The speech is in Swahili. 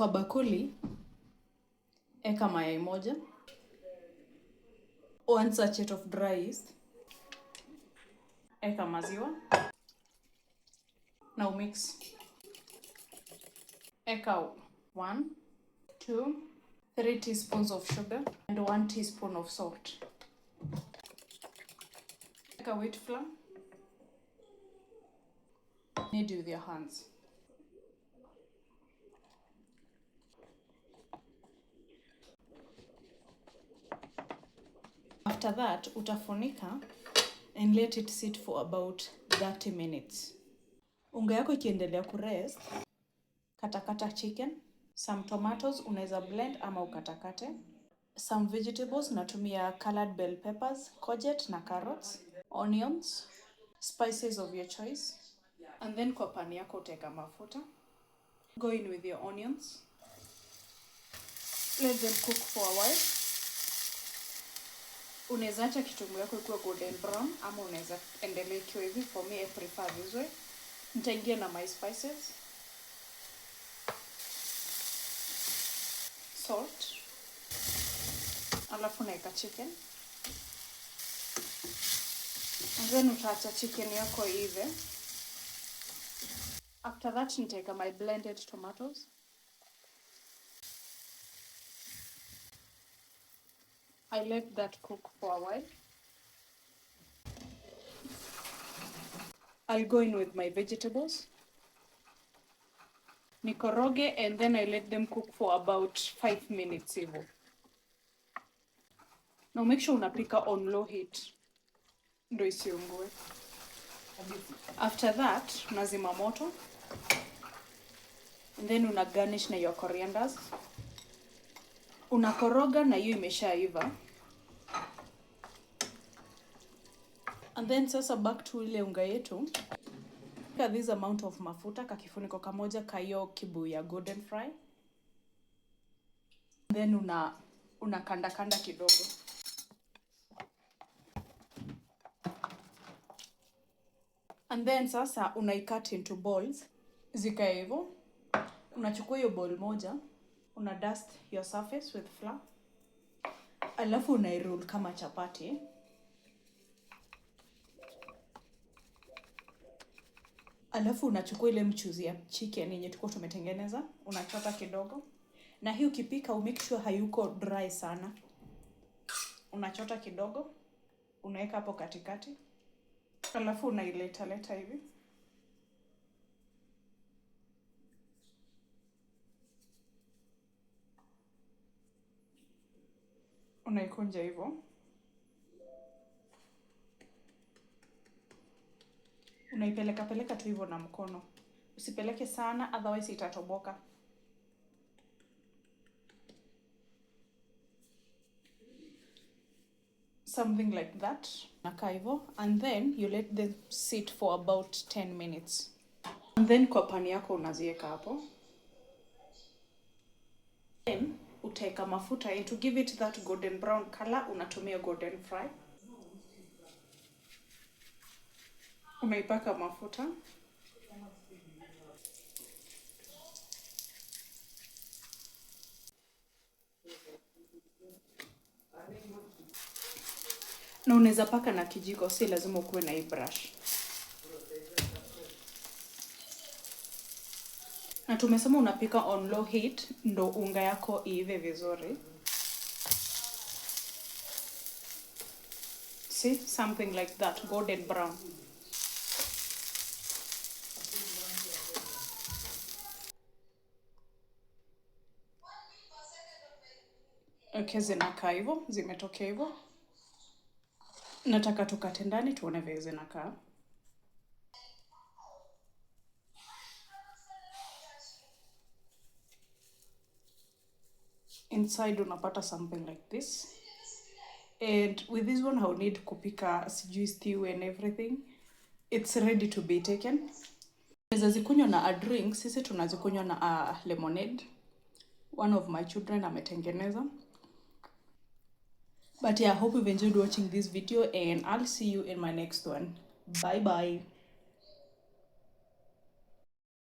Kwa bakuli, eka mayai moja, 1 sachet of dry yeast, eka maziwa, na umix. Eka 1, 2, 3 teaspoons of sugar and 1 teaspoon of salt. Eka wheat flour. Knead with your hands. After that, utafunika and let it sit for about 30 minutes. Unga yako ikiendelea kurest, katakata chicken, some tomatoes unaweza blend ama ukatakate, some vegetables natumia colored bell peppers, courgette na carrots, onions, spices of your choice, and then kwa pani yako utaweka mafuta. Go in with your onions. Let them cook for a while. Unaweza acha kitunguu yako ikuwe golden brown ama unaweza endelea ikiwa hivi. For me I prefer this way. Nitaingia na my spices. Salt. Alafu naeka chicken. And then utaacha chicken yako ive. After that nitaweka my blended tomatoes. I let that cook for a while. I'll go in with my vegetables. Nikoroge and then I let them cook for about 5 minutes hivo. Now make sure unapika on low heat. Ndio isiungue. After that, unazima moto. And then una garnish na your corianders. Unakoroga na hiyo imeshaiva. And then sasa back to ile unga yetu. Pika this amount of mafuta kakifuniko kamoja ka hiyo kibu ya golden fry. Then unakanda kanda kidogo. And then sasa unaicut into balls. Zikae hivyo. Unachukua hiyo ball moja. Una dust your surface with flour. Alafu unairoll kama chapati. Alafu unachukua ile mchuzi ya chicken yenye tulikuwa tumetengeneza, unachota kidogo. Na hii ukipika umake sure hayuko dry sana. Unachota kidogo, unaweka hapo katikati. Alafu unaileta hivi. Unaikunja hivyo. Unaipeleka tu hivyo na mkono. Usipeleke sana otherwise itatoboka. Something like that. Nakaa hivyo and then you let them sit for about 10 minutes. And then kwa pani yako unaziweka hapo. Then utaweka mafuta and to give it that golden brown color unatumia golden fry. Unaipaka mafuta. Na unaweza paka na kijiko, si lazima ukuwe na hii brush. Na tumesema unapika on low heat ndo unga yako iive vizuri. See, something like that, golden brown. Okay, zinakaa hivyo, zimetokea hivyo. Nataka tukate ndani tuone vile zinakaa. Inside unapata something like this. And with this one I'll need kupika sijui stew and everything. It's ready to be taken. Unaweza zikunywa na a drink, sisi tunazikunywa na a lemonade. One of my children ametengeneza. But yeah, I hope you've enjoyed watching this video and I'll see you in my next one. Bye bye.